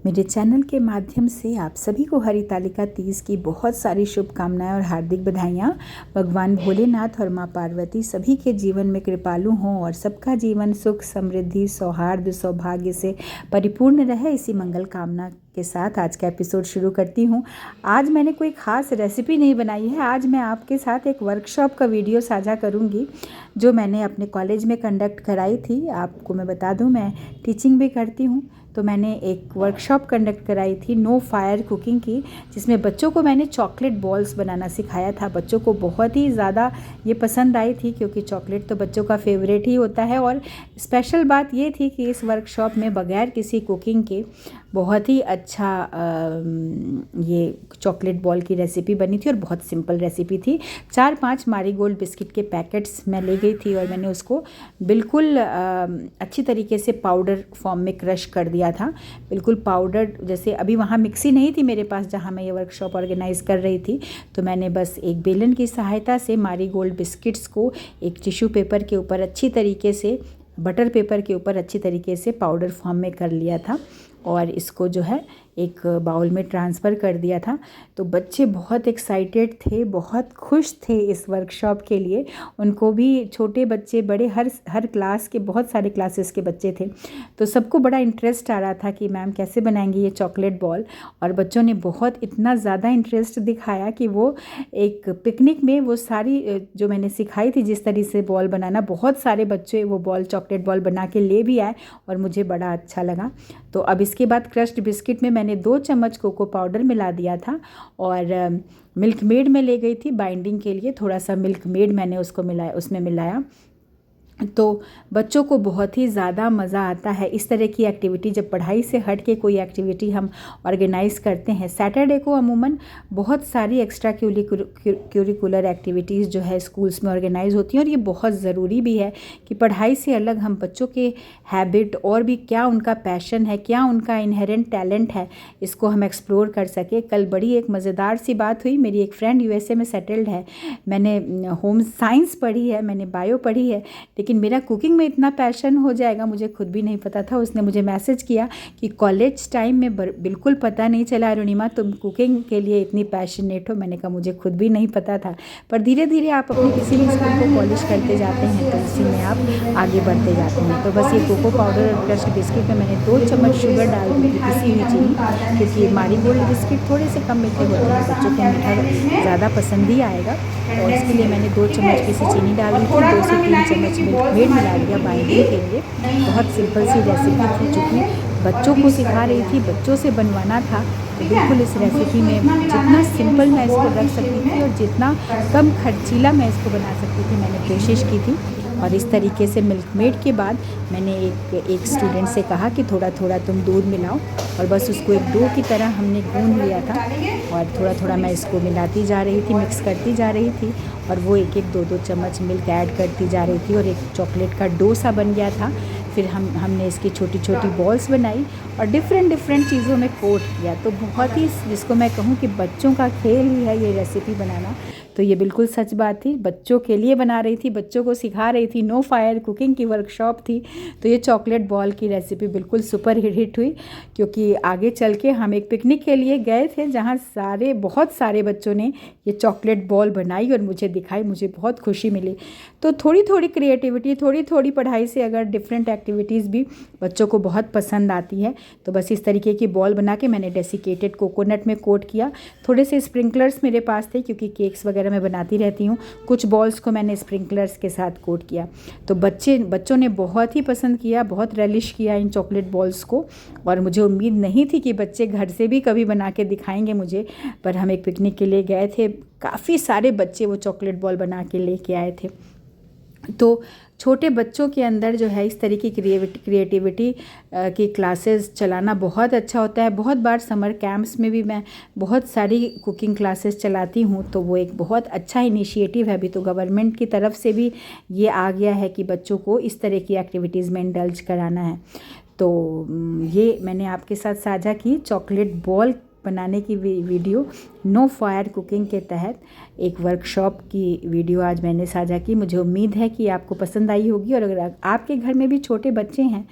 मेरे चैनल के माध्यम से आप सभी को हरितालिका तीज की बहुत सारी शुभकामनाएं और हार्दिक बधाइयाँ। भगवान भोलेनाथ और माँ पार्वती सभी के जीवन में कृपालु हों और सबका जीवन सुख समृद्धि सौहार्द सौभाग्य से परिपूर्ण रहे, इसी मंगल कामना के साथ आज का एपिसोड शुरू करती हूँ। आज मैंने कोई ख़ास रेसिपी नहीं बनाई है। आज मैं आपके साथ एक वर्कशॉप का वीडियो साझा करूँगी जो मैंने अपने कॉलेज में कंडक्ट कराई थी। आपको मैं बता दूँ, मैं टीचिंग भी करती हूँ, तो मैंने एक वर्कशॉप कंडक्ट कराई थी नो फायर कुकिंग की, जिसमें बच्चों को मैंने चॉकलेट बॉल्स बनाना सिखाया था। बच्चों को बहुत ही ज़्यादा ये पसंद आई थी क्योंकि चॉकलेट तो बच्चों का फेवरेट ही होता है। और स्पेशल बात ये थी कि इस वर्कशॉप में बगैर किसी कुकिंग के बहुत ही अच्छा ये चॉकलेट बॉल की रेसिपी बनी थी और बहुत सिंपल रेसिपी थी। 4-5 मारीगोल्ड बिस्किट के पैकेट्स मैं ले गई थी और मैंने उसको बिल्कुल अच्छी तरीके से पाउडर फॉर्म में क्रश कर दिया था। बिल्कुल पाउडर, जैसे अभी वहाँ मिक्सी नहीं थी मेरे पास जहाँ मैं ये वर्कशॉप ऑर्गेनाइज़ कर रही थी, तो मैंने बस एक बेलन की सहायता से मारीगोल्ड बिस्किट्स को एक टिश्यू पेपर के ऊपर अच्छी तरीके से, बटर पेपर के ऊपर अच्छी तरीके से पाउडर फॉर्म में कर लिया था और इसको जो है एक बाउल में ट्रांसफ़र कर दिया था। तो बच्चे बहुत एक्साइटेड थे, बहुत खुश थे इस वर्कशॉप के लिए। उनको भी, छोटे बच्चे बड़े, हर क्लास के, बहुत सारे क्लासेस के बच्चे थे, तो सबको बड़ा इंटरेस्ट आ रहा था कि मैम कैसे बनाएंगी ये चॉकलेट बॉल। और बच्चों ने बहुत इतना ज़्यादा इंटरेस्ट दिखाया कि वो एक पिकनिक में वो सारी जो मैंने सिखाई थी जिस तरीके से बॉल बनाना, बहुत सारे बच्चे वो बॉल, चॉकलेट बॉल बना के ले भी आए और मुझे बड़ा अच्छा लगा। तो अब इसके बाद क्रश्ड बिस्किट में मैंने 2 चम्मच कोको पाउडर मिला दिया था और मिल्क मेड में ले गई थी बाइंडिंग के लिए। थोड़ा सा मिल्क मेड मैंने उसमें मिलाया। तो बच्चों को बहुत ही ज़्यादा मज़ा आता है इस तरह की एक्टिविटी, जब पढ़ाई से हट के कोई एक्टिविटी हम ऑर्गेनाइज़ करते हैं। सैटरडे को अमूमन बहुत सारी एक्स्ट्रा क्यूरिकुलर एक्टिविटीज़ जो है स्कूल्स में ऑर्गेनाइज़ होती हैं और ये बहुत ज़रूरी भी है कि पढ़ाई से अलग हम बच्चों के हैबिट और भी क्या उनका पैशन है, क्या उनका इनहेरेंट टैलेंट है, इसको हम एक्सप्लोर कर सके। कल बड़ी एक मज़ेदार सी बात हुई। मेरी एक फ्रेंड यूएसए में सेटल्ड है, मैंने होम साइंस पढ़ी है, मैंने बायो पढ़ी है, लेकिन मेरा कुकिंग में इतना पैशन हो जाएगा मुझे खुद भी नहीं पता था। उसने मुझे मैसेज किया कि कॉलेज टाइम में बिल्कुल पता नहीं चला अरुणिमा तुम कुकिंग के लिए इतनी पैशनेट हो। मैंने कहा मुझे खुद भी नहीं पता था, पर धीरे धीरे आप अपनी किसी भी स्किल को पॉलिश करते जाते हैं तो उसी में आप आगे बढ़ते जाते हैं। तो बस ये कोको पाउडर और क्रश्ड बिस्किट में मैंने 2 चम्मच शुगर डाल दी थी, पिसी हुई चीनी, क्योंकि मारीगोल्ड बिस्किट थोड़े से कम मीठे होते हैं, बच्चों को मीठा ज़्यादा पसंद ही आएगा। और इसके लिए मैंने 2 चम्मच पिसी चीनी डाली थी, 2 से 3 चम्मच मिल्क मेड मिला दिया बाइंडिंग के लिए। बहुत सिंपल सी रेसिपी थी, चूँकि बच्चों को सिखा रही थी, बच्चों से बनवाना था, तो बिल्कुल इस रेसिपी में जितना सिंपल मैं इसको रख सकती थी और जितना कम खर्चीला मैं इसको बना सकती थी मैंने कोशिश की थी। और इस तरीके से मिल्क मेड के बाद मैंने एक स्टूडेंट से कहा कि थोड़ा थोड़ा तुम दूध मिलाओ और बस उसको एक डो की तरह हमने गूंद लिया था और थोड़ा थोड़ा मैं इसको मिलाती जा रही थी, मिक्स करती जा रही थी और वो एक 2 चम्मच मिल्क ऐड करती जा रही थी और एक चॉकलेट का डो सा बन गया था। फिर हमने इसकी छोटी छोटी बॉल्स बनाई और डिफरेंट चीज़ों में कोट किया। तो बहुत ही, जिसको मैं कहूँ कि बच्चों का खेल ही है ये रेसिपी बनाना, तो ये बिल्कुल सच बात थी। बच्चों के लिए बना रही थी, बच्चों को सिखा रही थी, नो फायर कुकिंग की वर्कशॉप थी। तो ये चॉकलेट बॉल की रेसिपी बिल्कुल सुपर हिट हुई, क्योंकि आगे चल के हम एक पिकनिक के लिए गए थे जहाँ बहुत सारे बच्चों ने ये चॉकलेट बॉल बनाई और मुझे दिखाई, मुझे बहुत खुशी मिली। तो थोड़ी थोड़ी क्रिएटिविटी, थोड़ी थोड़ी पढ़ाई से अगर डिफरेंट एक्टिविटीज़ भी बच्चों को बहुत पसंद आती है। तो बस इस तरीके की बॉल बना के मैंने डेसिकेटेड कोकोनट में कोट किया। थोड़े से स्प्रिंकलर्स मेरे पास थे क्योंकि केक्स वगैरह मैं बनाती रहती हूँ। कुछ बॉल्स को मैंने स्प्रिंकलर्स के साथ कोट किया। तो बच्चों ने बहुत ही पसंद किया, बहुत रेलिश किया इन चॉकलेट बॉल्स को। और मुझे उम्मीद नहीं थी कि बच्चे घर से भी कभी बना के दिखाएंगे मुझे, पर हम एक पिकनिक के लिए गए थे, काफ़ी सारे बच्चे वो चॉकलेट बॉल बना के लेके आए थे। तो छोटे बच्चों के अंदर जो है इस तरह की क्रिएटिविटी की क्लासेस चलाना बहुत अच्छा होता है। बहुत बार समर कैंप्स में भी मैं बहुत सारी कुकिंग क्लासेस चलाती हूँ, तो वो एक बहुत अच्छा इनिशिएटिव है। अभी तो गवर्नमेंट की तरफ से भी ये आ गया है कि बच्चों को इस तरह की एक्टिविटीज़ में इंडल्ज कराना है। तो ये मैंने आपके साथ साझा की चॉकलेट बॉल बनाने की वीडियो नो फायर कुकिंग के तहत एक वर्कशॉप की वीडियो आज मैंने साझा की। मुझे उम्मीद है कि आपको पसंद आई होगी। और अगर आपके घर में भी छोटे बच्चे हैं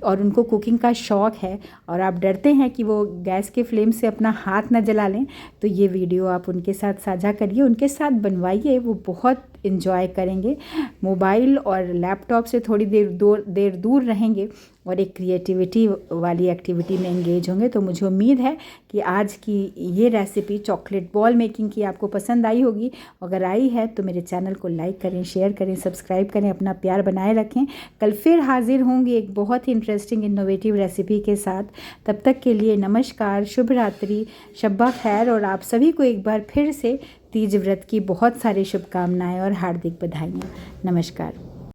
और उनको कुकिंग का शौक़ है और आप डरते हैं कि वो गैस के फ्लेम से अपना हाथ ना जला लें, तो ये वीडियो आप उनके साथ साझा करिए, उनके साथ बनवाइए, वो बहुत इन्जॉय करेंगे। मोबाइल और लैपटॉप से थोड़ी देर दूर रहेंगे और एक क्रिएटिविटी वाली एक्टिविटी में एंगेज होंगे। तो मुझे उम्मीद है कि आज की ये रेसिपी चॉकलेट बॉल मेकिंग की आपको पसंद आई होगी। अगर आई है तो मेरे चैनल को लाइक करें, शेयर करें, सब्सक्राइब करें, अपना प्यार बनाए रखें। कल फिर हाजिर होंगी एक बहुत ही इंटरेस्टिंग इनोवेटिव रेसिपी के साथ। तब तक के लिए नमस्कार, शुभ रात्रि, शब्बा खैर। और आप सभी को एक बार फिर से तीज व्रत की बहुत सारी शुभकामनाएं और हार्दिक बधाइयाँ। नमस्कार।